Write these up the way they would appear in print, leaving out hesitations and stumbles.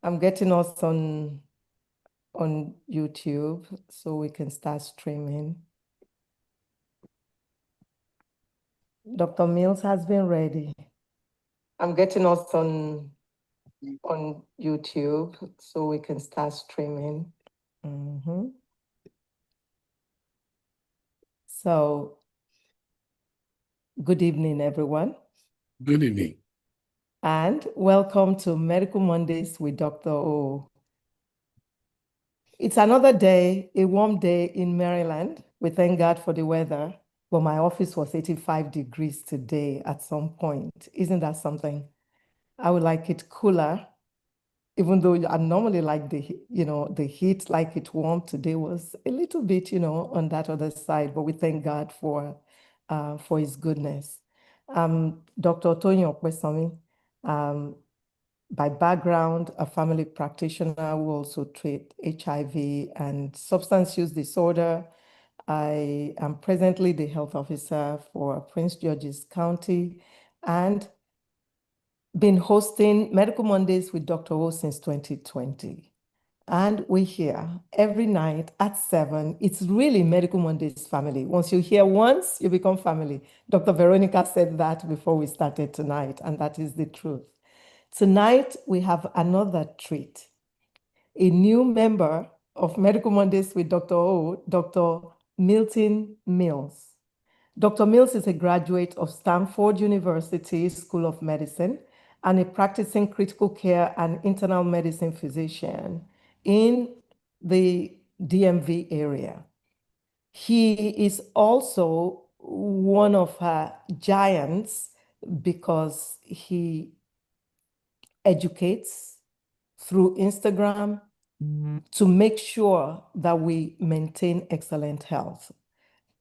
I'm getting us on YouTube so we can start streaming. Dr. Mills has been ready. I'm getting us on YouTube so we can start streaming. So, good evening, everyone. Good evening. And welcome to Medical Mondays with Dr. O. It's another day, a warm day in Maryland. We thank God for the weather, but my office was 85 degrees today at some point. Isn't that something? I would like it cooler, even though I normally like the heat, like it warm. Today was a little bit, on that other side, but we thank God for His goodness. Dr. Tony Okwesami, by background, a family practitioner who also treat HIV and substance use disorder. I am presently the health officer for Prince George's County and been hosting Medical Mondays with Dr. O since 2020. And we're here every night at 7. It's really Medical Mondays family. Once you hear once, you become family. Dr. Veronica said that before we started tonight, and that is the truth. Tonight, we have another treat. A new member of Medical Mondays with Dr. O, Dr. Milton Mills. Dr. Mills is a graduate of Stanford University School of Medicine and a practicing critical care and internal medicine physician in the DMV area. He is also one of her giants because he educates through Instagram to make sure that we maintain excellent health.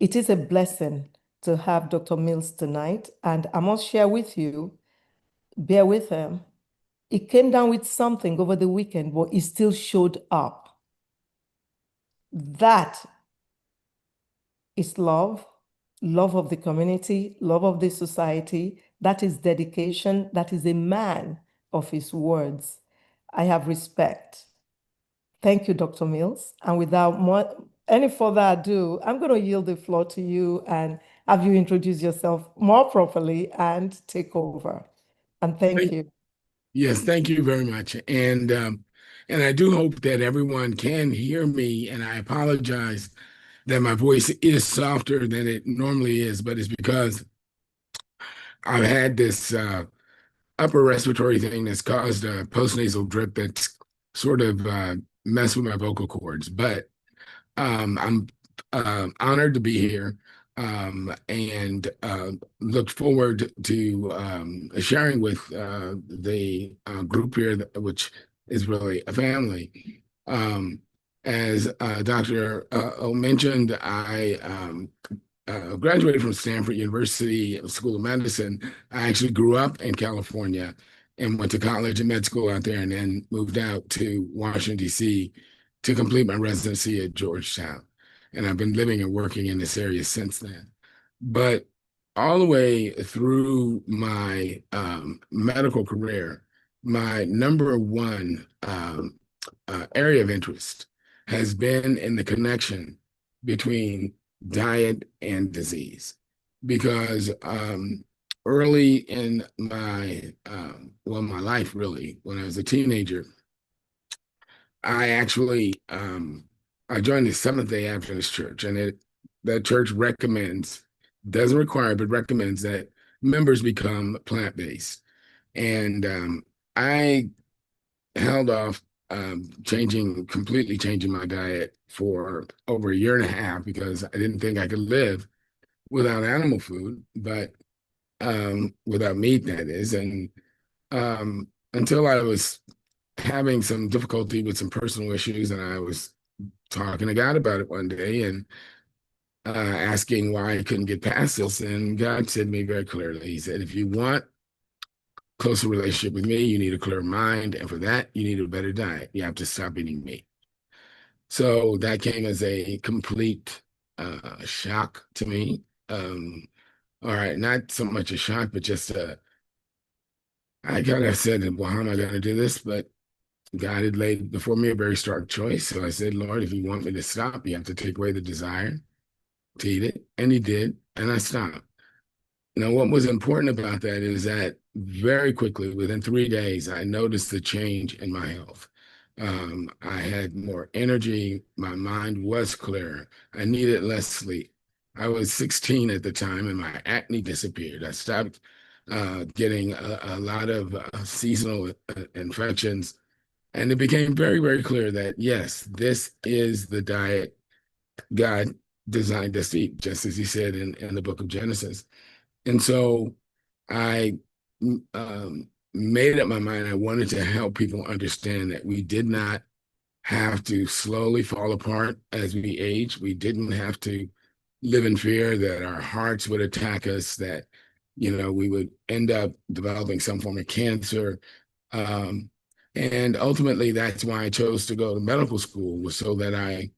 It is a blessing to have Dr. Mills tonight, and I must share with you, bear with him. He came down with something over the weekend, but he still showed up. That is love of the community, love of the society. That is dedication. That is a man of his words. I have respect. Thank you, Dr. Mills. And without any further ado, I'm going to yield the floor to you and have you introduce yourself more properly and take over. And thank you. Yes, thank you very much. And I do hope that everyone can hear me. And I apologize that my voice is softer than it normally is, but it's because I've had this upper respiratory thing that's caused a postnasal drip that's sort of messed with my vocal cords. But I'm honored to be here and look forward to sharing with the group here, which is really a family. As Dr. O mentioned, I graduated from Stanford University School of Medicine. I actually grew up in California and went to college and med school out there, and then moved out to Washington, D.C. to complete my residency at Georgetown. And I've been living and working in this area since then. But all the way through my medical career, my number one area of interest has been in the connection between diet and disease. Because early in my my life, really, when I was a teenager, I actually I joined the Seventh-day Adventist Church, and that church recommends, doesn't require, but recommends that members become plant-based. And I held off completely changing my diet for over a year and a half because I didn't think I could live without animal food, but without meat, that is. And until I was having some difficulty with some personal issues, and I was talking to God about it one day and asking why I couldn't get past this. And God said to me very clearly, He said, if you want closer relationship with me, you need a clear mind. And for that, you need a better diet. You have to stop eating meat. So that came as a complete shock to me. All right, not so much a shock, but just I kind of said, well, how am I going to do this? But God had laid before me a very stark choice. So I said, Lord, if you want me to stop, you have to take away the desire to eat it. And he did. And I stopped. Now, what was important about that is that very quickly, within 3 days, I noticed the change in my health. I had more energy. My mind was clearer. I needed less sleep. I was 16 at the time, and my acne disappeared. I stopped getting a lot of seasonal infections. And it became very, very clear that, yes, this is the diet God designed us to eat, just as he said in the book of Genesis. And so I made up my mind. I wanted to help people understand that we did not have to slowly fall apart as we age. We didn't have to live in fear that our hearts would attack us, that, we would end up developing some form of cancer. Um, and ultimately, that's why I chose to go to medical school, was so that I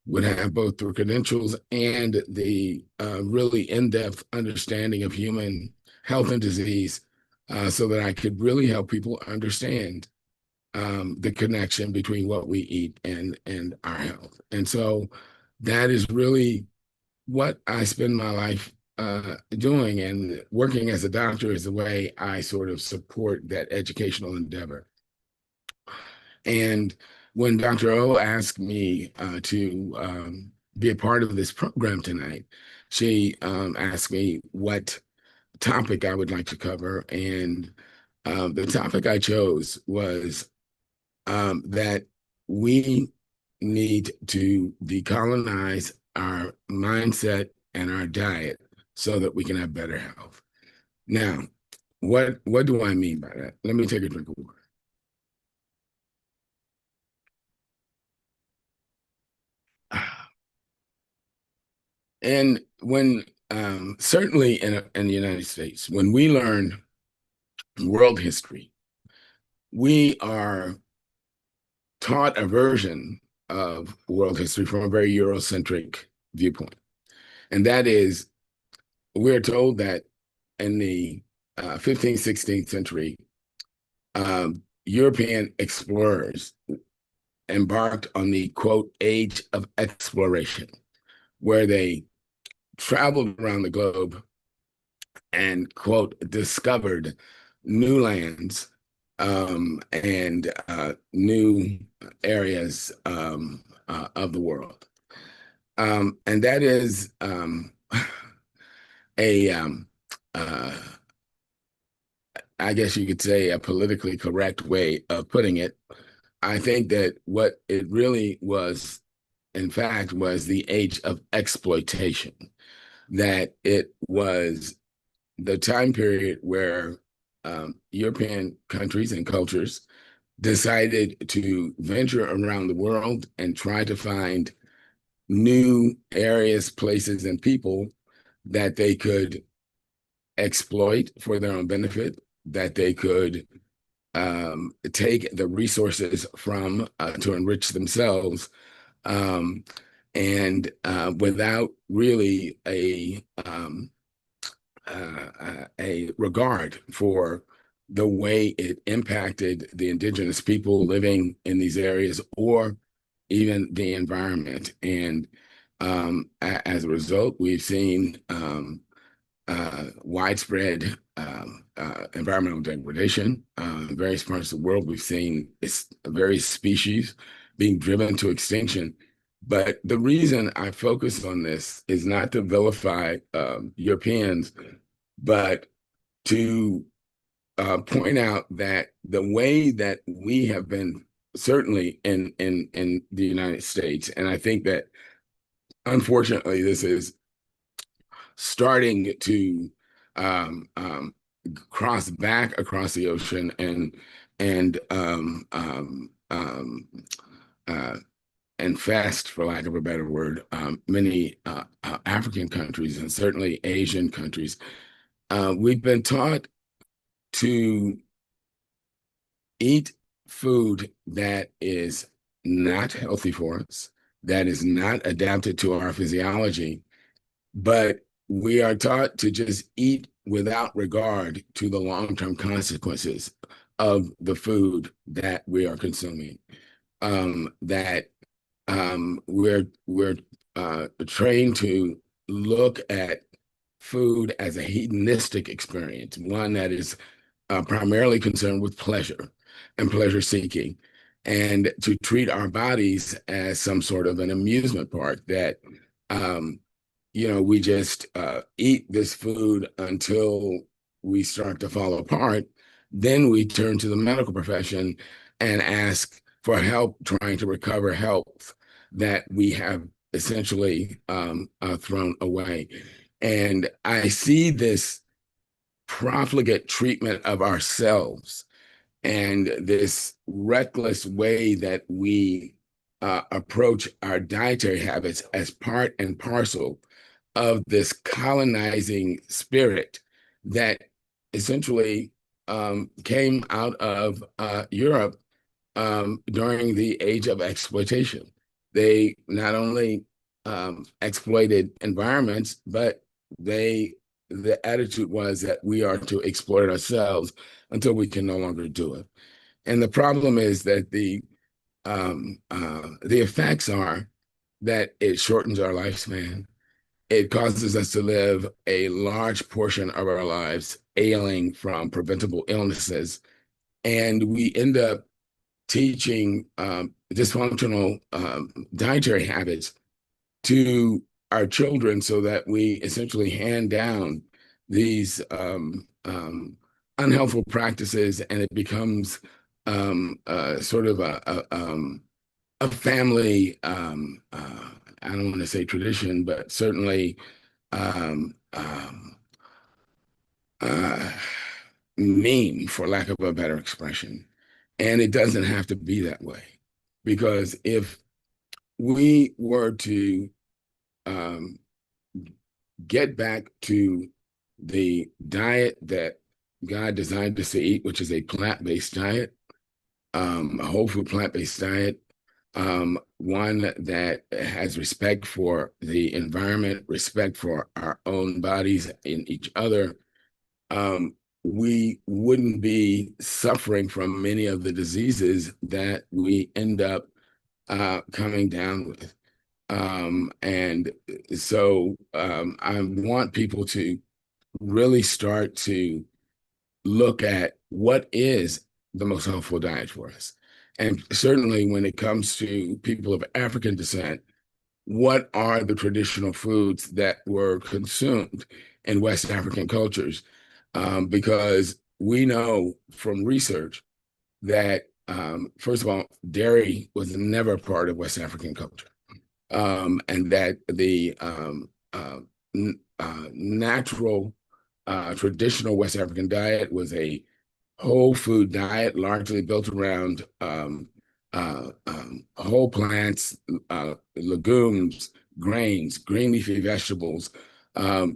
would have both the credentials and the really in-depth understanding of human health and disease, so that I could really help people understand the connection between what we eat and our health. And so that is really what I spend my life doing, and working as a doctor is the way I sort of support that educational endeavor. And when Dr. O asked me to be a part of this program tonight, she asked me what topic I would like to cover. And the topic I chose was that we need to decolonize our mindset and our diet so that we can have better health. Now, what do I mean by that? Let me take a drink of water. And when certainly in the United States, when we learn world history, we are taught a version of world history from a very Eurocentric viewpoint. And that is, we're told that in the 15th, 16th century, European explorers embarked on the, quote, age of exploration, where they traveled around the globe and, quote, discovered new lands and new areas of the world. And that is a, I guess you could say, a politically correct way of putting it. I think that what it really was, in fact, was the age of exploitation, that it was the time period where European countries and cultures decided to venture around the world and try to find new areas, places, and people that they could exploit for their own benefit, that they could take the resources from to enrich themselves, and without really a regard for the way it impacted the indigenous people living in these areas, or even the environment. And as a result, we've seen widespread environmental degradation in various parts of the world. We've seen various species being driven to extinction. But the reason I focus on this is not to vilify Europeans, but to point out that the way that we have been, certainly in the United States, and I think that unfortunately this is starting to cross back across the ocean and infest, for lack of a better word, many African countries and certainly Asian countries. We've been taught to eat food that is not healthy for us, that is not adapted to our physiology, but we are taught to just eat without regard to the long-term consequences of the food that we are consuming. That we're trained to look at food as a hedonistic experience, one that is primarily concerned with pleasure and pleasure seeking, and to treat our bodies as some sort of an amusement park that, um, we just eat this food until we start to fall apart. Then we turn to the medical profession and ask for help trying to recover health that we have essentially thrown away. And I see this profligate treatment of ourselves and this reckless way that we approach our dietary habits as part and parcel of this colonizing spirit that essentially came out of Europe during the age of exploitation. They not only exploited environments, but the attitude was that we are to exploit ourselves until we can no longer do it. And the problem is that the effects are that it shortens our lifespan. It causes us to live a large portion of our lives ailing from preventable illnesses. And we end up teaching dysfunctional dietary habits to our children so that we essentially hand down these unhelpful practices, and it becomes sort of a family, I don't want to say tradition, but certainly um, um, uh, meme, for lack of a better expression. And it doesn't have to be that way, because if we were to um, get back to the diet that God designed us to eat, which is a plant-based diet, a whole food plant-based diet, one that has respect for the environment, respect for our own bodies and each other, we wouldn't be suffering from many of the diseases that we end up coming down with. And so I want people to really start to look at what is the most helpful diet for us. And certainly when it comes to people of African descent, what are the traditional foods that were consumed in West African cultures? Because we know from research that, first of all, dairy was never part of West African culture, and that the natural traditional West African diet was a whole food diet, largely built around whole plants, legumes, grains, green leafy vegetables,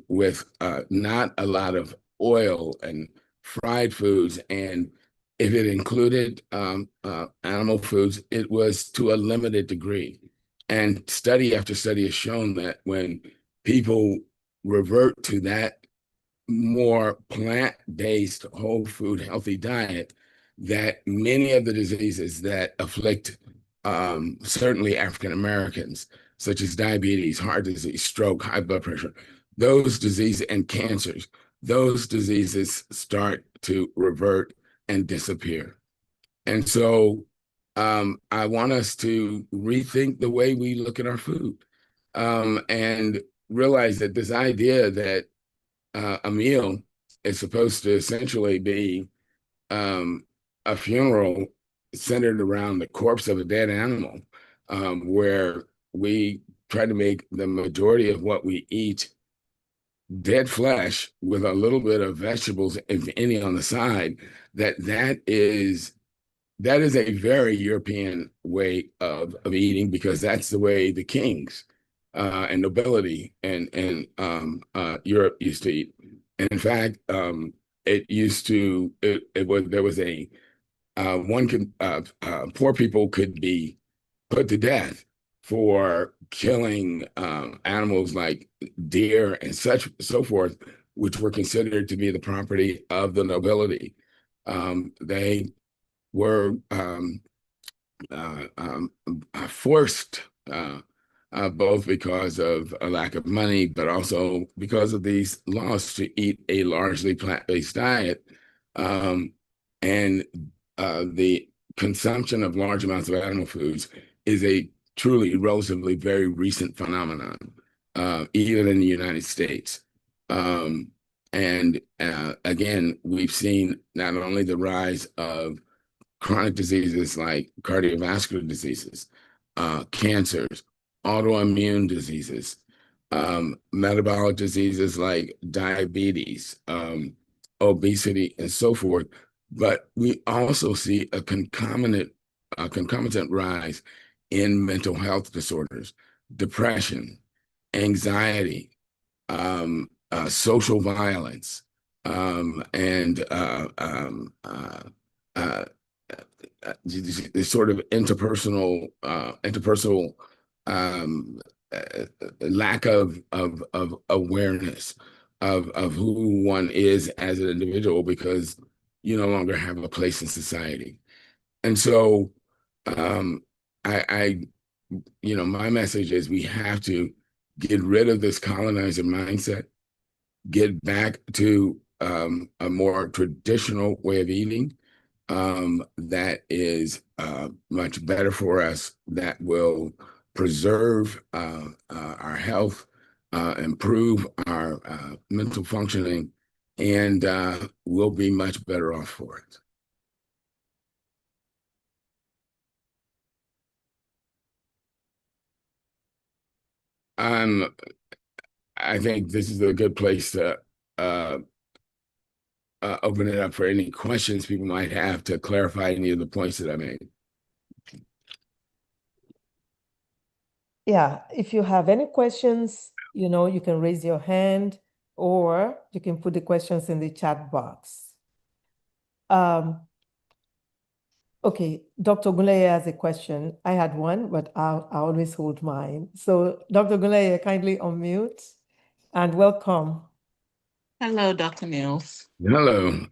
with not a lot of oil and fried foods. And if it included animal foods, it was to a limited degree. And study after study has shown that when people revert to that more plant-based, whole food, healthy diet, that many of the diseases that afflict certainly African Americans, such as diabetes, heart disease, stroke, high blood pressure, those diseases and cancers, those diseases start to revert and disappear. And so I want us to rethink the way we look at our food, and realize that this idea that a meal is supposed to essentially be a funeral centered around the corpse of a dead animal, where we try to make the majority of what we eat dead flesh with a little bit of vegetables, if any, on the side, that is a very European way of eating, because that's the way the kings and nobility and Europe used to eat. And in fact, there was a poor people could be put to death for killing animals like deer and so forth, which were considered to be the property of the nobility. They were forced, both because of a lack of money, but also because of these laws, to eat a largely plant-based diet. Um, and the consumption of large amounts of animal foods is a truly, relatively very recent phenomenon, even in the United States. And again, we've seen not only the rise of chronic diseases like cardiovascular diseases, cancers, autoimmune diseases, metabolic diseases like diabetes, obesity, and so forth. But we also see a concomitant rise in mental health disorders, depression, anxiety, social violence, and uh, this sort of interpersonal um, lack of awareness of who one is as an individual, because you no longer have a place in society. And so um, I my message is we have to get rid of this colonizer mindset, get back to a more traditional way of eating, that is much better for us, that will preserve our health, improve our mental functioning, and we'll be much better off for it. Um, I think this is a good place to uh, open it up for any questions people might have to clarify any of the points that I made. Yeah, if you have any questions, you can raise your hand or you can put the questions in the chat box. Okay, Dr. Guleye has a question. I had one, but I always hold mine. So Dr. Guleye, kindly unmute and welcome. Hello, Dr. Mills. Hello.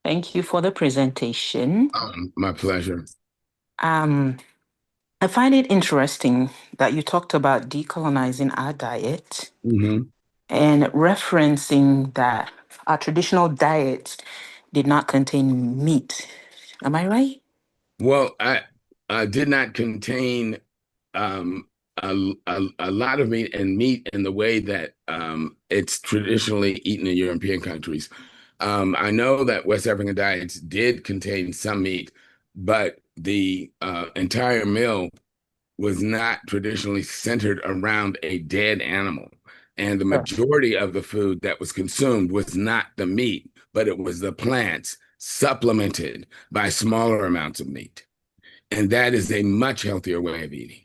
Thank you for the presentation. My pleasure. Um, I find it interesting that you talked about decolonizing our diet and referencing that our traditional diet did not contain meat. Am I right? Well, I did not contain a lot of meat, and meat in the way that it's traditionally eaten in European countries. I know that West African diets did contain some meat, but the entire meal was not traditionally centered around a dead animal. And the Sure. majority of the food that was consumed was not the meat, but it was the plants supplemented by smaller amounts of meat. And that is a much healthier way of eating.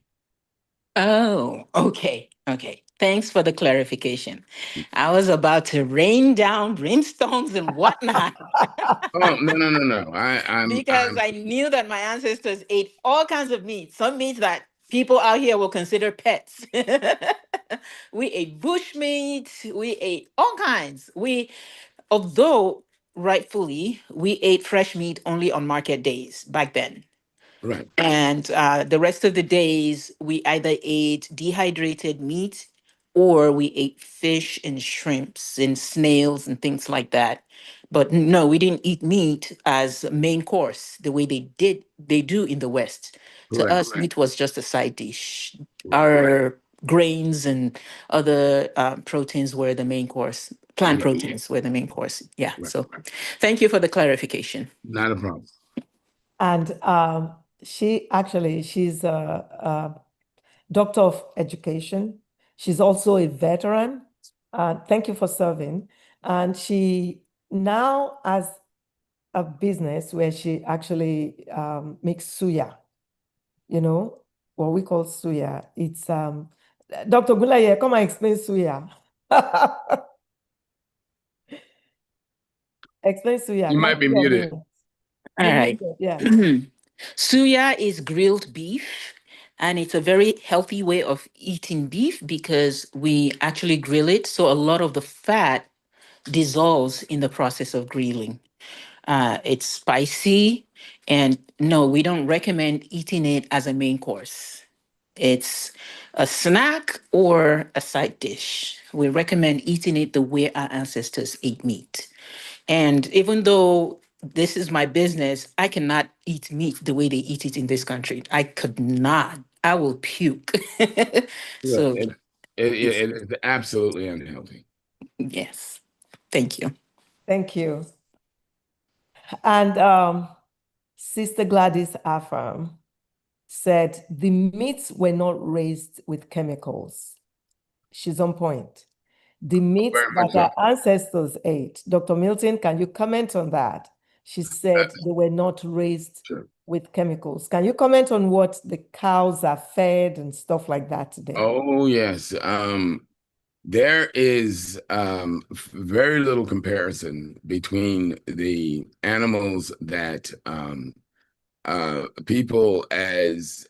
Oh, okay. Okay. Thanks for the clarification. I was about to rain down brimstones and whatnot. Oh, no. Because I knew that my ancestors ate all kinds of meat, some meats that people out here will consider pets. We ate bush meat, we ate all kinds. Although rightfully, we ate fresh meat only on market days back then. right. And the rest of the days, we either ate dehydrated meat or we ate fish and shrimps and snails and things like that. But no, we didn't eat meat as a main course the way they do in the West. To Correct. us, meat was just a side dish. Right. Our grains and other proteins were the main course. Plant Right. proteins were the main course. Yeah. Right. So thank you for the clarification. Not a problem. And she's a doctor of education. She's also a veteran. Thank you for serving. And she now has a business where she actually makes suya, what we call suya. It's Dr. Gulaye, come and explain suya. Explain suya. You might Kindly be muted. unmute. All You're right. muted, yeah. Suya is grilled beef, and it's a very healthy way of eating beef because we actually grill it. So a lot of the fat dissolves in the process of grilling. It's spicy, and no, we don't recommend eating it as a main course. It's a snack or a side dish. We recommend eating it the way our ancestors ate meat. And even though this is my business, I cannot eat meat the way they eat it in this country. I could not. I will puke. Yeah, So, it's, it is absolutely unhealthy. yes. Thank you. Thank you. And Sister Gladys Affam said the meats were not raised with chemicals. She's on point. The meats Very that much so. our ancestors ate. Dr. Milton, can you comment on that? She said they were not raised Sure. with chemicals. Can you comment on what the cows are fed and stuff like that today? Oh, yes. There is very little comparison between the animals that people as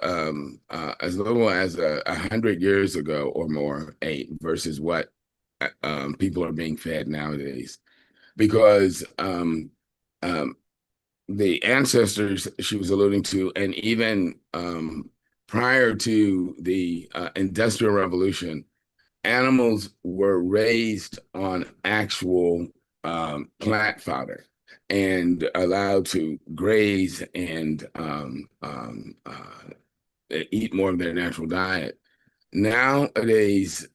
little as 100 years ago or more ate versus what people are being fed nowadays. Because the ancestors she was alluding to, and even prior to the Industrial Revolution, animals were raised on actual plant fodder and allowed to graze and eat more of their natural diet. Nowadays,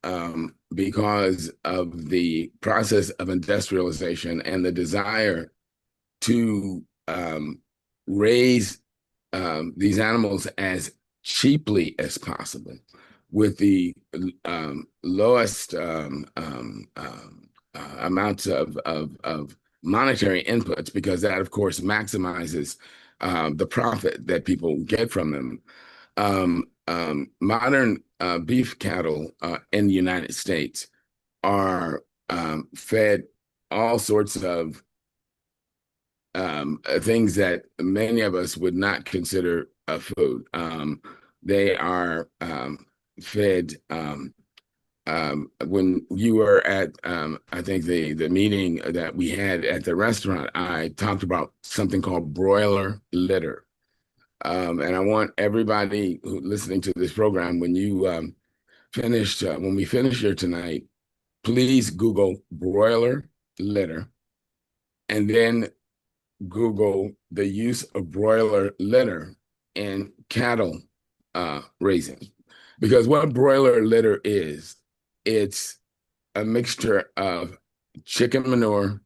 because of the process of industrialization and the desire to raise these animals as cheaply as possible with the lowest amounts of monetary inputs, because that, of course, maximizes the profit that people get from them. Modern beef cattle in the United States are fed all sorts of things that many of us would not consider a food. They are fed. When you were at, I think the meeting that we had at the restaurant, I talked about something called broiler litter. And I want everybody who listening to this program, when you when we finish here tonight, please Google broiler litter, and then Google the use of broiler litter in cattle raising. Because what broiler litter is, it's a mixture of chicken manure,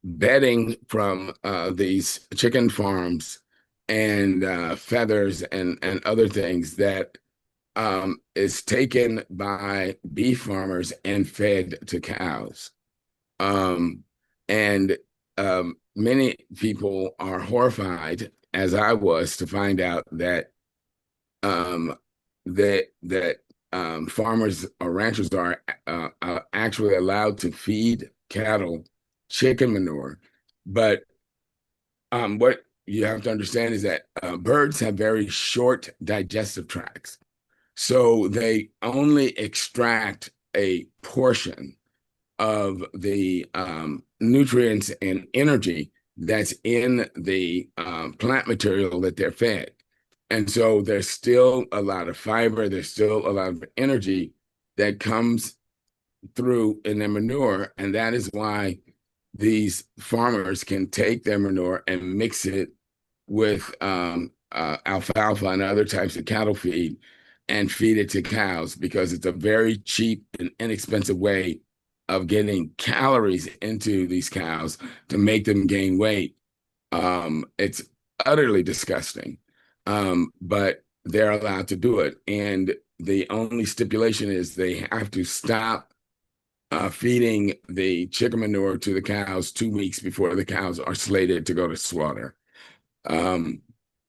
bedding from these chicken farms, and feathers and other things that is taken by beef farmers and fed to cows. And many people are horrified, as I was, to find out that farmers or ranchers are actually allowed to feed cattle chicken manure. But what you have to understand is that birds have very short digestive tracts. So they only extract a portion of the nutrients and energy that's in the plant material that they're fed. And so there's still a lot of fiber, there's still a lot of energy that comes through in their manure. And that is why these farmers can take their manure and mix it with alfalfa and other types of cattle feed and feed it to cows, because it's a very cheap and inexpensive way of getting calories into these cows to make them gain weight. It's utterly disgusting, but they're allowed to do it. And the only stipulation is they have to stop feeding the chicken manure to the cows 2 weeks before the cows are slated to go to slaughter.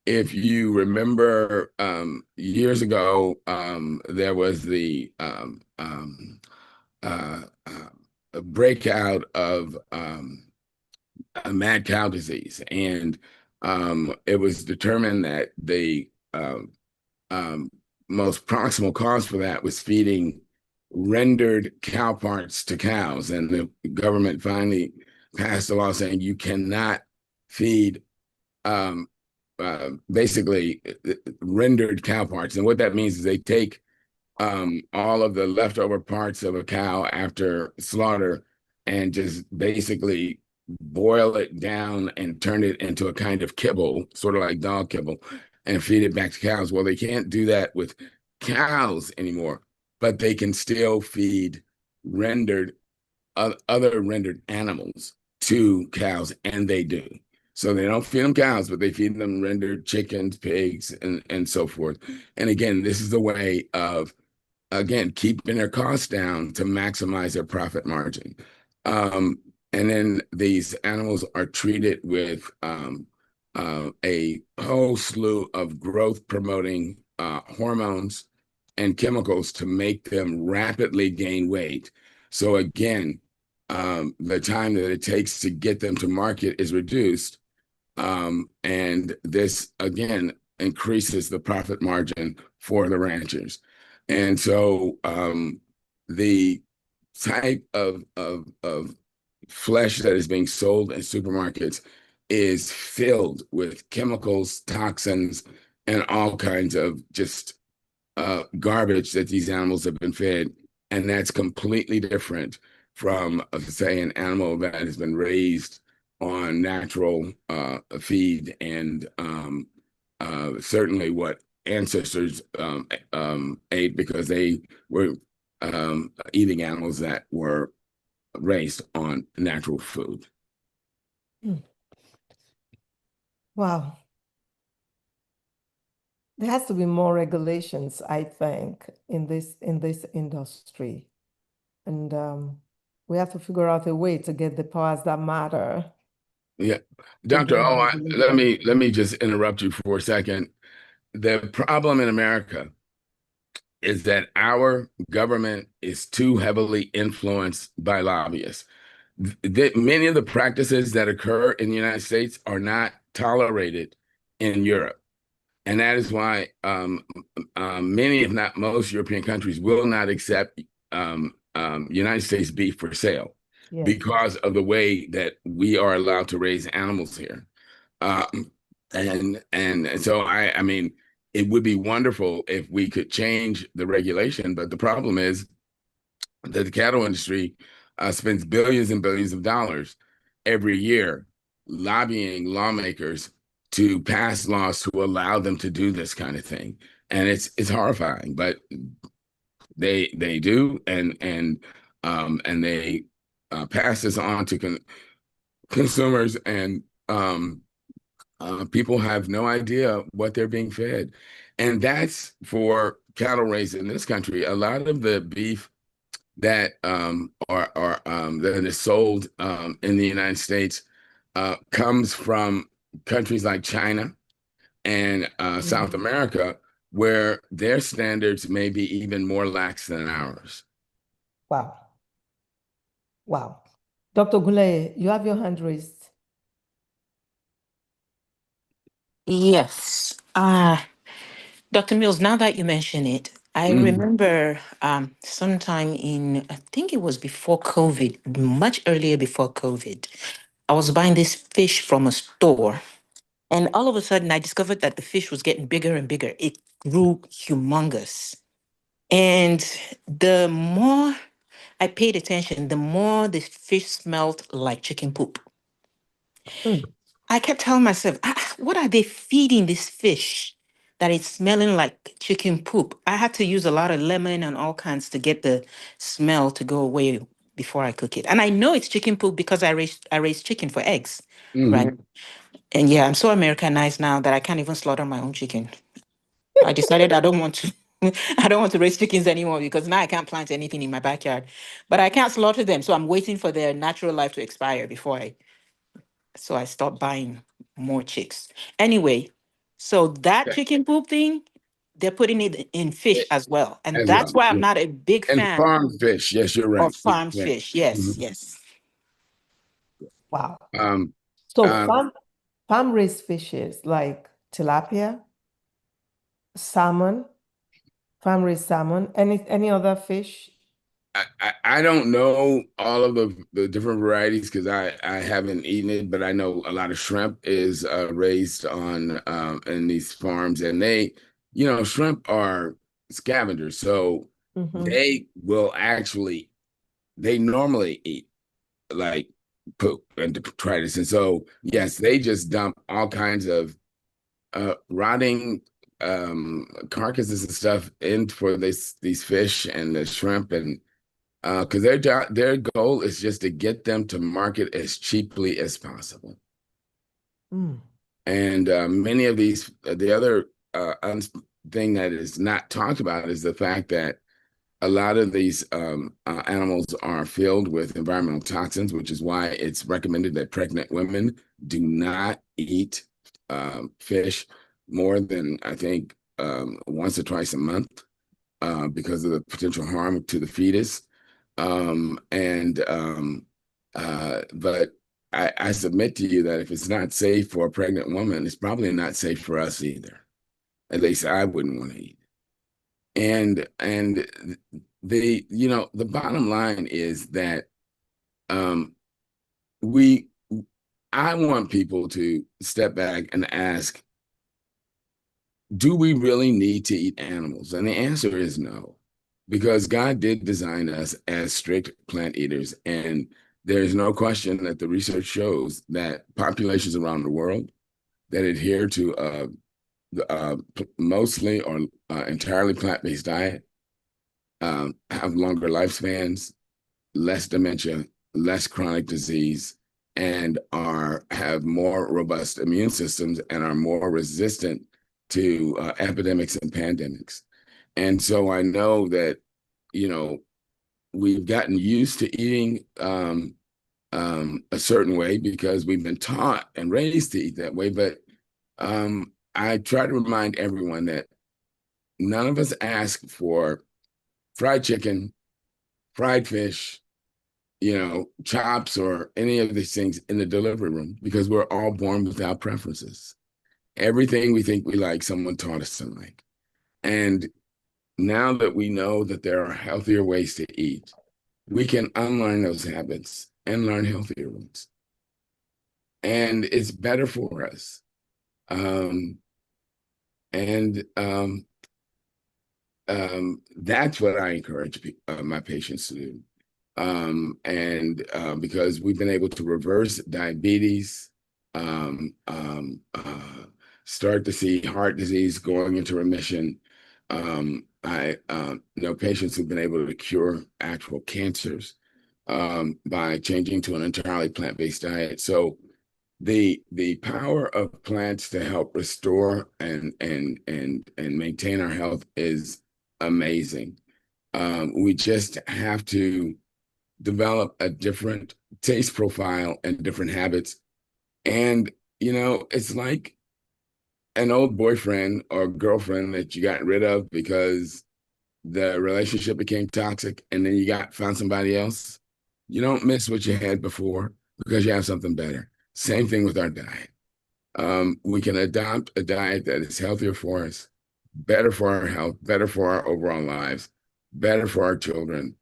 If you remember, years ago, there was the breakout of mad cow disease, and it was determined that the most proximal cause for that was feeding rendered cow parts to cows, and the government finally passed a law saying you cannot feed um, basically rendered cow parts. And what that means is they take all of the leftover parts of a cow after slaughter and just basically boil it down and turn it into a kind of kibble, sort of like dog kibble, and feed it back to cows. Well, they can't do that with cows anymore, but they can still feed rendered other rendered animals to cows, and they do. So they don't feed them cows, but they feed them rendered chickens, pigs, and so forth. And again, this is a way of keeping their costs down to maximize their profit margin. And then these animals are treated with a whole slew of growth promoting hormones and chemicals to make them rapidly gain weight. So again, the time that it takes to get them to market is reduced. And this again increases the profit margin for the ranchers. And so the type of flesh that is being sold in supermarkets is filled with chemicals, toxins, and all kinds of just garbage that these animals have been fed. And that's completely different from, say, an animal that has been raised on natural feed and certainly what ancestors ate, because they were eating animals that were raised on natural food. Wow. There has to be more regulations, I think, in this industry. And we have to figure out a way to get the powers that matter. Yeah. Dr. O, let me just interrupt you for a second. The problem in America is that our government is too heavily influenced by lobbyists. Many of the practices that occur in the United States are not tolerated in Europe. And that is why many, if not most, European countries will not accept United States beef for sale. Yes. Because of the way that we are allowed to raise animals here. And so I mean, it would be wonderful if we could change the regulation, but the problem is that the cattle industry spends billions and billions of dollars every year lobbying lawmakers to pass laws to allow them to do this kind of thing. And it's horrifying, but they do, and they pass this on to consumers, and people have no idea what they're being fed. And that's for cattle raised in this country. A lot of the beef that that is sold in the United States comes from countries like China and South America, where their standards may be even more lax than ours. Wow. Wow. Dr. Gule, you have your hand raised. Yes. Dr. Mills, now that you mention it, I remember sometime in, I think it was before COVID, much earlier before COVID, I was buying this fish from a store. And all of a sudden, I discovered that the fish was getting bigger and bigger. It grew humongous. And the more I paid attention, the more the fish smelled like chicken poop. I kept telling myself, what are they feeding this fish that it's smelling like chicken poop? I had to use a lot of lemon and all kinds to get the smell to go away before I cook it. And I know it's chicken poop because I raised chicken for eggs, right? And yeah, I'm so Americanized now that I can't even slaughter my own chicken. I decided I don't want to. I don't want to raise chickens anymore because now I can't plant anything in my backyard. But I can't slaughter them, so I'm waiting for their natural life to expire before I stopped buying more chicks. Anyway, so that chicken poop thing, they're putting it in fish as well. And that's why I'm not a big and fan farm fish. Yes, you're right. of farm fish. Yes, yes. Wow. So farm raised fishes like tilapia, salmon, farm raised salmon, any other fish I don't know all of the different varieties because I haven't eaten it, but I know a lot of shrimp is raised on in these farms, and shrimp are scavengers, so they will actually they normally eat like poop and detritus, and so yes, they just dump all kinds of rotting carcasses and stuff in for these fish and the shrimp and because their goal is just to get them to market as cheaply as possible. And many of these, the other thing that is not talked about is the fact that a lot of these animals are filled with environmental toxins, which is why it's recommended that pregnant women do not eat fish more than, I think, once or twice a month because of the potential harm to the fetus. But I submit to you that if it's not safe for a pregnant woman, it's probably not safe for us either. At least I wouldn't want to eat it. And the bottom line is that I want people to step back and ask, do we really need to eat animals? And the answer is no, because God did design us as strict plant eaters. And there's no question that the research shows that populations around the world that adhere to mostly or entirely plant-based diet have longer lifespans, less dementia, less chronic disease, and have more robust immune systems and are more resistant to epidemics and pandemics. And so I know that, we've gotten used to eating a certain way because we've been taught and raised to eat that way. But I try to remind everyone that none of us ask for fried chicken, fried fish, chops, or any of these things in the delivery room because we're all born without preferences. Everything we think we like, someone taught us to like. And now that we know that there are healthier ways to eat, we can unlearn those habits and learn healthier ones. And it's better for us. That's what I encourage my patients to do. Because we've been able to reverse diabetes, start to see heart disease going into remission. I know patients who've been able to cure actual cancers by changing to an entirely plant-based diet. So the power of plants to help restore and maintain our health is amazing. We just have to develop a different taste profile and different habits. And, it's like an old boyfriend or girlfriend that you got rid of because the relationship became toxic and then you found somebody else. You don't miss what you had before because you have something better. Same thing with our diet. We can adopt a diet that is healthier for us, better for our health, better for our overall lives, better for our children.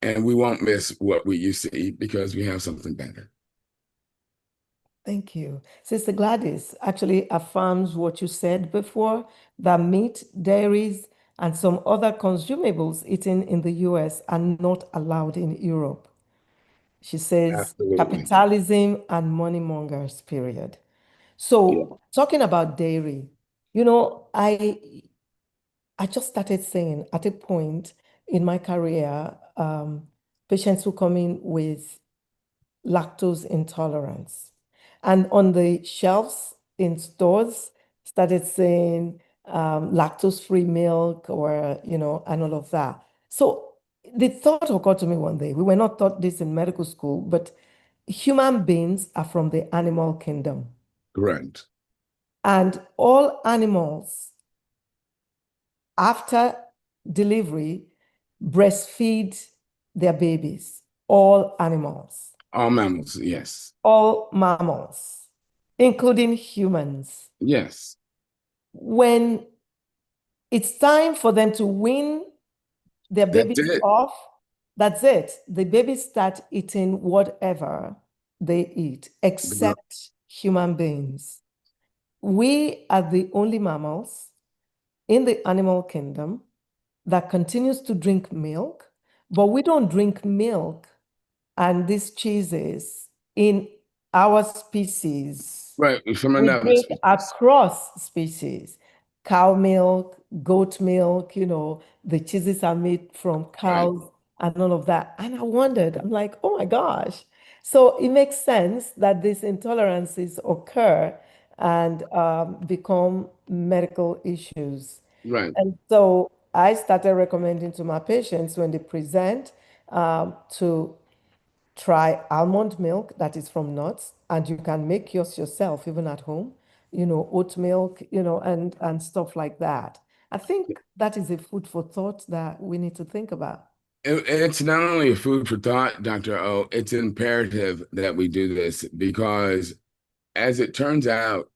And we won't miss what we used to eat because we have something better. Thank you. Sister Gladys actually affirms what you said before, that meat, dairies, and some other consumables eaten in the US are not allowed in Europe. She says Absolutely. capitalism and money mongers, period. Yeah. So talking about dairy, I just started saying at a point in my career, patients who come in with lactose intolerance. And on the shelves in stores, started saying lactose-free milk or, and all of that. So the thought occurred to me one day, we were not taught this in medical school, but human beings are from the animal kingdom. Correct. And all animals, after delivery, breastfeed their babies, all animals. All mammals, yes. All mammals, including humans. Yes. When it's time for them to wean their That's babies it. off, That's it. The babies start eating whatever they eat, except human beings. We are the only mammals in the animal kingdom that continues to drink milk, but we don't drink milk and these cheeses in our species. Right, from We another drink species. across species. Cow milk, goat milk, the cheeses are made from Right. cows and all of that. And I wondered, I'm like, oh my gosh. So it makes sense that these intolerances occur and become medical issues. Right. And so I started recommending to my patients when they present to try almond milk that is from nuts, and you can make yours yourself even at home, oat milk, and stuff like that. I think that is a food for thought that we need to think about. It's not only a food for thought, Dr. O, it's imperative that we do this because, as it turns out,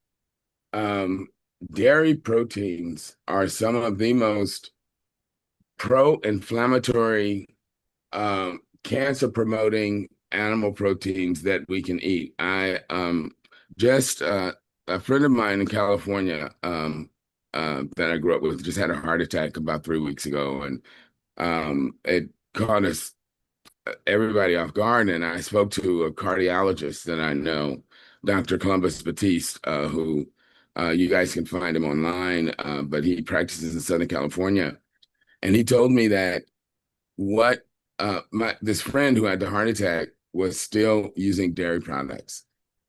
um, dairy proteins are some of the most pro-inflammatory, cancer-promoting animal proteins that we can eat. I just a friend of mine in California that I grew up with just had a heart attack about 3 weeks ago, and it caught us everybody off guard. And I spoke to a cardiologist that I know, Dr. Columbus Batiste, who you guys can find him online, but he practices in Southern California. And he told me that what this friend who had the heart attack was still using dairy products.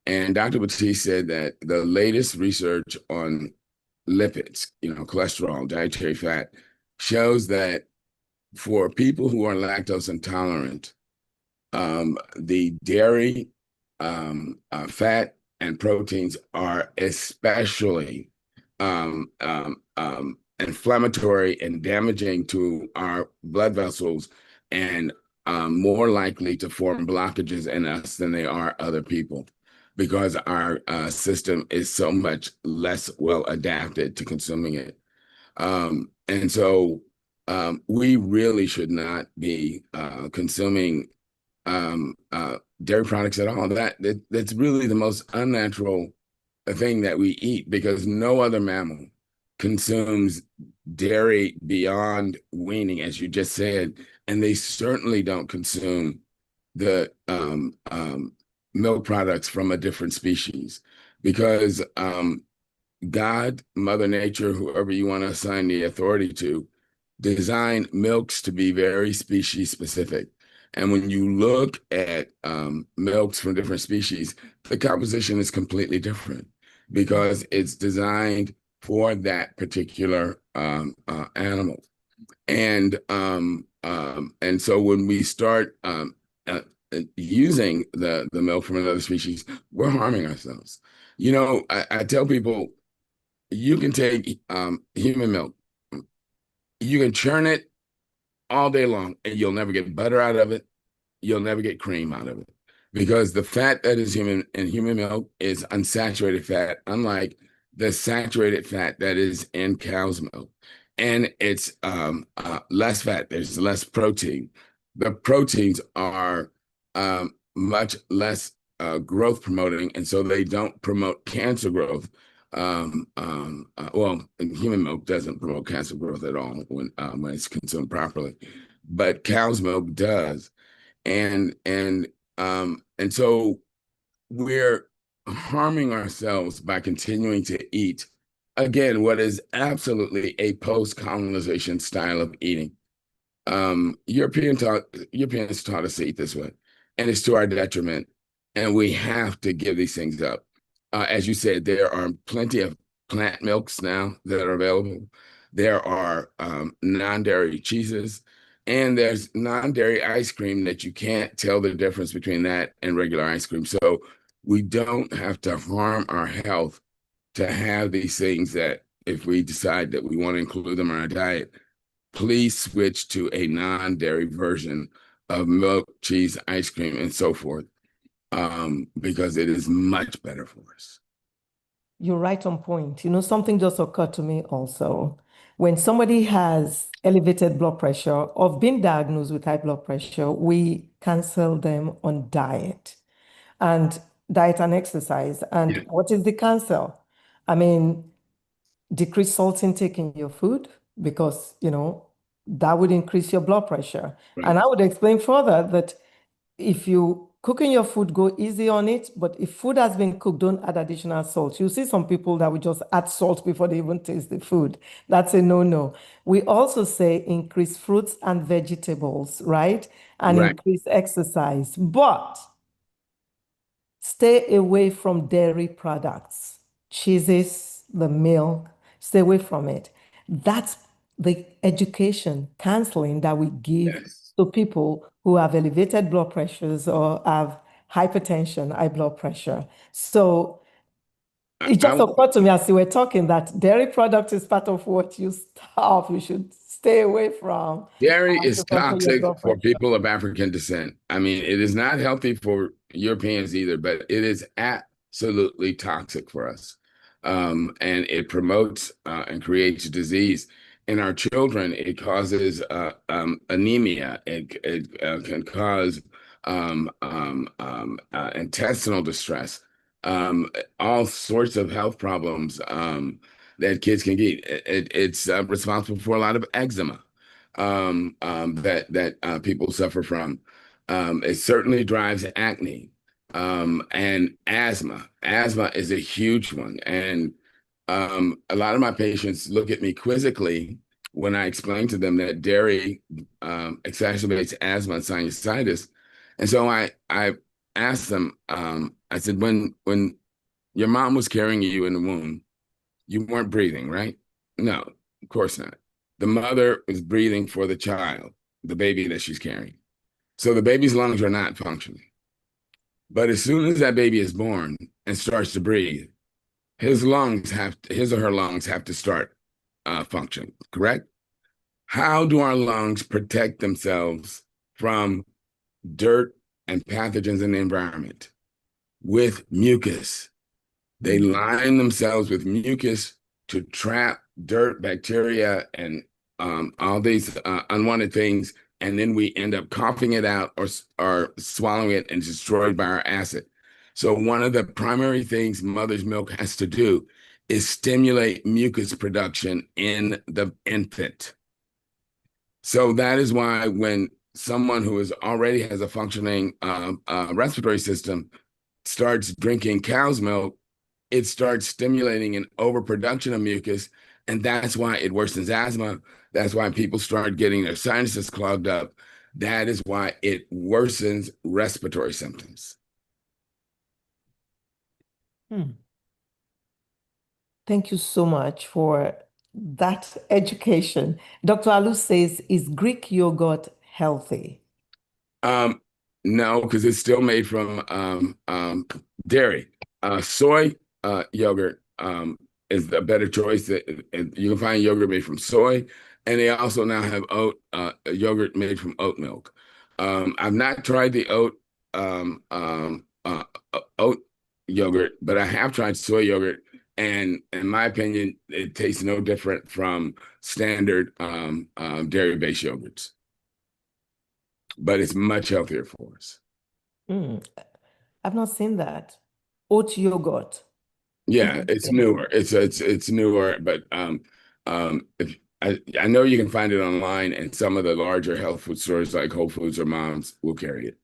And Dr. Batiste said that the latest research on lipids, cholesterol, dietary fat, shows that for people who are lactose intolerant, the dairy, fat, and proteins are especially inflammatory and damaging to our blood vessels and more likely to form blockages in us than they are other people because our system is so much less well adapted to consuming it. And so we really should not be consuming dairy products at all. That's really the most unnatural thing that we eat because no other mammal consumes dairy beyond weaning, as you just said, and they certainly don't consume the milk products from a different species because God, Mother Nature, whoever you want to assign the authority to, designed milks to be very species specific. And when you look at milks from different species, the composition is completely different because it's designed for that particular animal. And so when we start using the milk from another species, we're harming ourselves. I tell people, you can take human milk, you can churn it all day long, and you'll never get butter out of it. You'll never get cream out of it because the fat that is human in human milk is unsaturated fat, unlike the saturated fat that is in cow's milk. And it's less fat. There's less protein. The proteins are much less growth promoting, and so they don't promote cancer growth. Well, human milk doesn't promote cancer growth at all when it's consumed properly, but cow's milk does, and so we're harming ourselves by continuing to eat again what is absolutely a post-colonization style of eating. Europeans taught us to eat this way, and it's to our detriment, and we have to give these things up. As you said, there are plenty of plant milks now that are available. There are non-dairy cheeses, and there's non-dairy ice cream that you can't tell the difference between that and regular ice cream. So we don't have to harm our health to have these things that if we decide that we want to include them in our diet, please switch to a non-dairy version of milk, cheese, ice cream, and so forth, because it is much better for us. You're right on point. Something just occurred to me also. When somebody has elevated blood pressure or been diagnosed with high blood pressure, we cancel them on and diet and exercise. And Yeah. what is the cancel? I mean, decrease salt intake in your food because, that would increase your blood pressure. Right. And I would explain further that if you cooking your food, go easy on it. But if food has been cooked, don't add additional salt. You see some people that will just add salt before they even taste the food. That's a no-no. We also say increase fruits and vegetables, right? And Right. increase exercise. But stay away from dairy products, cheeses, the milk, stay away from it. That's the education counseling that we give Yes. to people who have elevated blood pressures or have hypertension, high blood pressure. So it I just occurred to me as you were talking that dairy product is part of what you should stay away from Dairy to is control your toxic blood for pressure. people of African descent. I mean, it is not healthy for Europeans either, but it is absolutely toxic for us. And it promotes and creates disease. In our children, it causes anemia. It can cause intestinal distress, all sorts of health problems that kids can get. It's responsible for a lot of eczema that people suffer from. It certainly drives acne and asthma. Asthma is a huge one, and a lot of my patients look at me quizzically when I explain to them that dairy exacerbates asthma and sinusitis, and so I asked them. I said, when your mom was carrying you in the womb, you weren't breathing, right? No, of course not. The mother is breathing for the child, the baby that she's carrying. So the baby's lungs are not functioning. But as soon as that baby is born and starts to breathe, his or her lungs have to start functioning, correct? How do our lungs protect themselves from dirt and pathogens in the environment? With mucus. They line themselves with mucus to trap dirt, bacteria, and all these unwanted things, and then we end up coughing it out or swallowing it and destroyed by our acid. So one of the primary things mother's milk has to do is stimulate mucus production in the infant. So that is why when someone who already has a functioning respiratory system starts drinking cow's milk, it starts stimulating an overproduction of mucus, and that's why it worsens asthma. That's why people start getting their sinuses clogged up. That is why it worsens respiratory symptoms. Thank you so much for that education. Dr. Alu says, is Greek yogurt healthy? Um, no, because it's still made from dairy. Soy yogurt is a better choice. You can find yogurt made from soy, and they also now have yogurt made from oat milk. I've not tried the oat yogurt, but I have tried soy yogurt, and in my opinion, it tastes no different from standard dairy-based yogurts, but it's much healthier for us. I've not seen that. Oat yogurt. Yeah, it's Interesting. newer. It's newer, but if I know you can find it online, and some of the larger health food stores like Whole Foods or Mom's will carry it.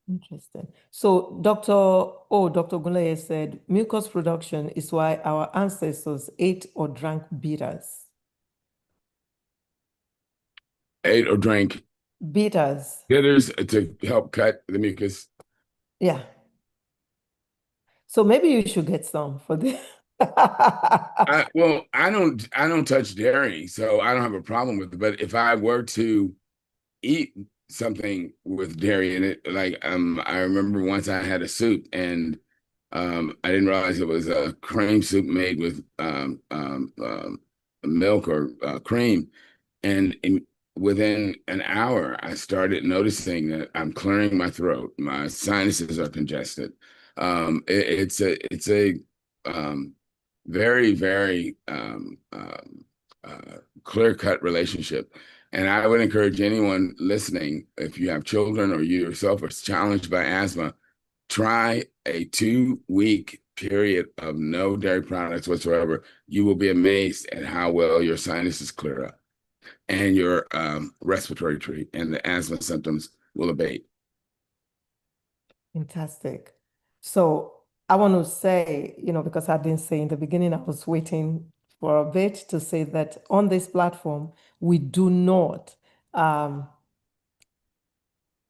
Interesting. So Dr. Guleye said mucus production is why our ancestors ate or drank bitters. Ate or drank Bitters. bitters to help cut the mucus. Yeah. So maybe you should get some for this. Well, I don't touch dairy, so I don't have a problem with it. But if I were to eat something with dairy in it, like I remember once I had a soup and I didn't realize it was a cream soup made with milk or cream, and within an hour, I started noticing that I'm clearing my throat, my sinuses are congested. It's a very, very clear-cut relationship. And I would encourage anyone listening, if you have children or you yourself are challenged by asthma, try a 2-week period of no dairy products whatsoever. You will be amazed at how well your sinuses clear up and your respiratory tree and the asthma symptoms will abate. Fantastic. So I want to say, because I didn't say in the beginning, I was waiting for a bit to say that on this platform, we do not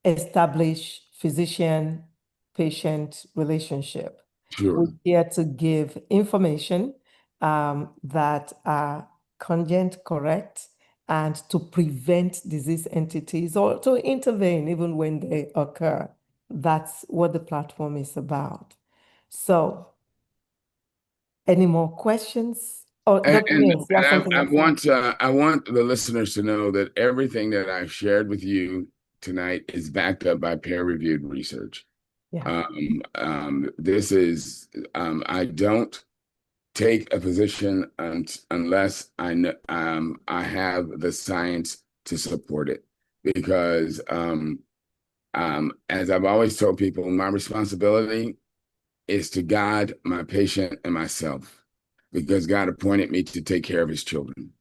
establish physician-patient relationship. Sure. We're here to give information that are congent, correct, and to prevent disease entities or to intervene even when they occur. That's what the platform is about. So, any more questions? Oh, Dr. Mills, you have something I else to I want the listeners to know that everything that I've shared with you tonight is backed up by peer-reviewed research. Yeah. This is I don't take a position unless I know I have the science to support it, because as I've always told people, my responsibility is to God, my patient, and myself, because God appointed me to take care of his children.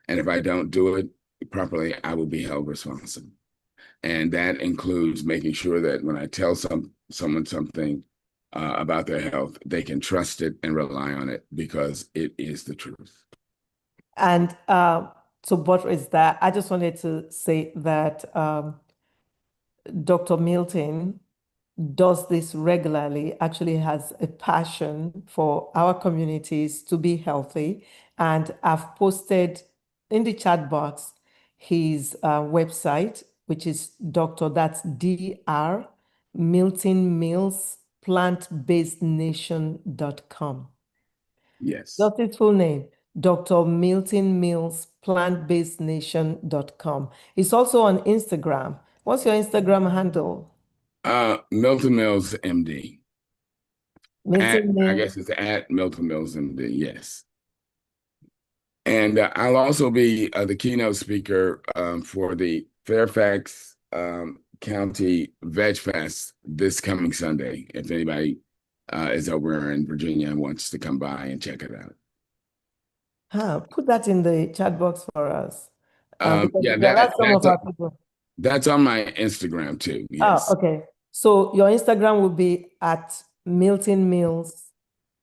And if I don't do it properly, I will be held responsible. And that includes making sure that when I tell someone something about their health, they can trust it and rely on it because it is the truth. And to buttress that, I just wanted to say that Dr. Milton does this regularly, actually has a passion for our communities to be healthy. And I've posted in the chat box his website, which is that's Dr. Milton Mills, plantbasednation.com. Yes. That's his full name, Dr. Milton Mills, plantbasednation.com. It's also on Instagram. What's your Instagram handle? Milton Mills, MD. Milton I Mills. guess it's at Milton Mills, MD. Yes. And I'll also be the keynote speaker for the Fairfax County Veg Fest this coming Sunday. If anybody is over in Virginia and wants to come by and check it out. Put that in the chat box for us. Because Yeah, there are some of our people. that's on my Instagram too. Oh, Yes. okay. So your Instagram will be at Milton Mills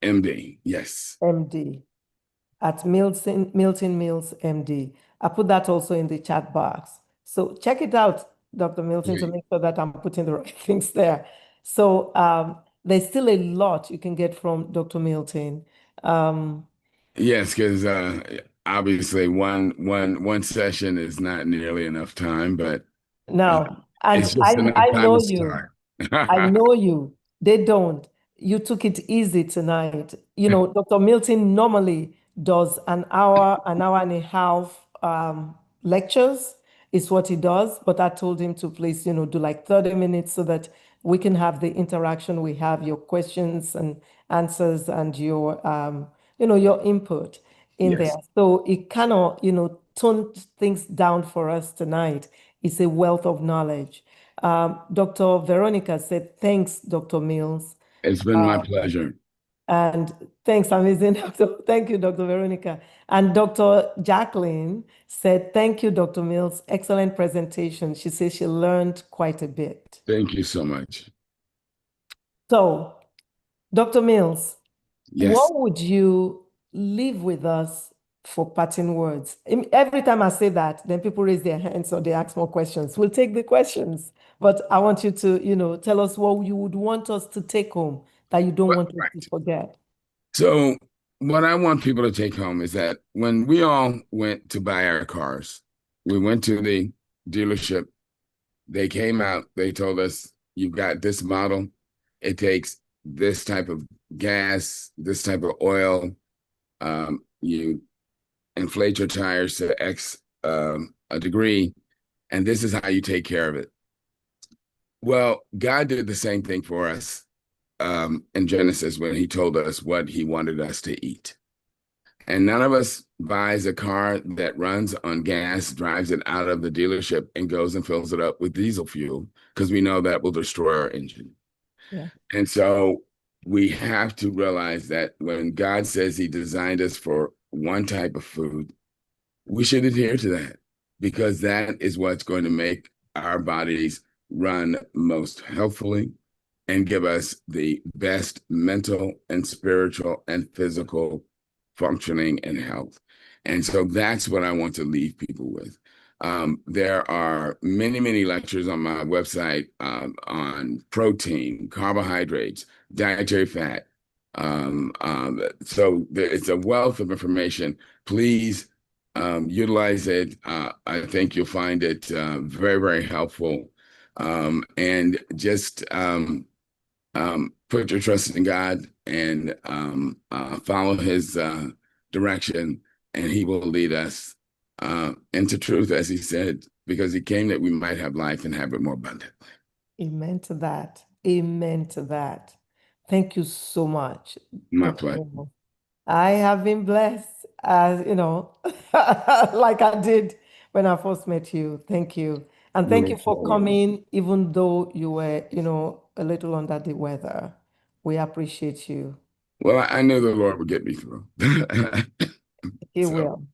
MD. Yes. MD. At Milton Mills MD. I put that also in the chat box. So check it out, Dr. Milton, to Great. make sure that I'm putting the right things there. So there's still a lot you can get from Dr. Milton. Yes, because obviously one session is not nearly enough time, but No, and it's just enough I time know to you. start. I know you. They don't. You took it easy tonight. Dr. Milton normally does an hour and a half lectures is what he does. But I told him to please, do like 30 minutes so that we can have the interaction. We have your questions and answers and your input in there. Yes, So it kind of, toned things down for us tonight. It's a wealth of knowledge. Dr. Veronica said, thanks, Dr. Mills. it's been my pleasure. And thanks, amazing, Doctor. Thank you, Dr. Veronica. And Dr. Jacqueline said, thank you, Dr. Mills. Excellent presentation. She says she learned quite a bit. Thank you so much. So, Dr. Mills, Yes. what would you leave with us for parting words? Every time I say that, then people raise their hands or they ask more questions. We'll take the questions, but I want you to, tell us what you would want us to take home that you don't want us to forget. So what I want people to take home is that when we all went to buy our cars, we went to the dealership. They came out, they told us, you've got this model. It takes this type of gas, this type of oil. You inflate your tires to X a degree, and this is how you take care of it. Well, God did the same thing for us in Genesis when he told us what he wanted us to eat. And none of us buys a car that runs on gas, drives it out of the dealership, and goes and fills it up with diesel fuel because we know that will destroy our engine. Yeah. And so we have to realize that when God says he designed us for one type of food, we should adhere to that because that is what's going to make our bodies run most healthfully and give us the best mental and spiritual and physical functioning and health. And so that's what I want to leave people with. There are many, many lectures on my website on protein, carbohydrates, dietary fat. So it's a wealth of information. Please utilize it. I think you'll find it very, very helpful. And just put your trust in God and follow his direction, and he will lead us into truth, as he said, because he came that we might have life and have it more abundantly. Amen to that. Amen to that. Thank you so much, My Dr. pleasure. Mills. I have been blessed, as you know, like I did when I first met you. Thank you. And We thank you look for forward. coming, even though you were, a little under the weather. We appreciate you. Well, I knew the Lord would get me through. He So will.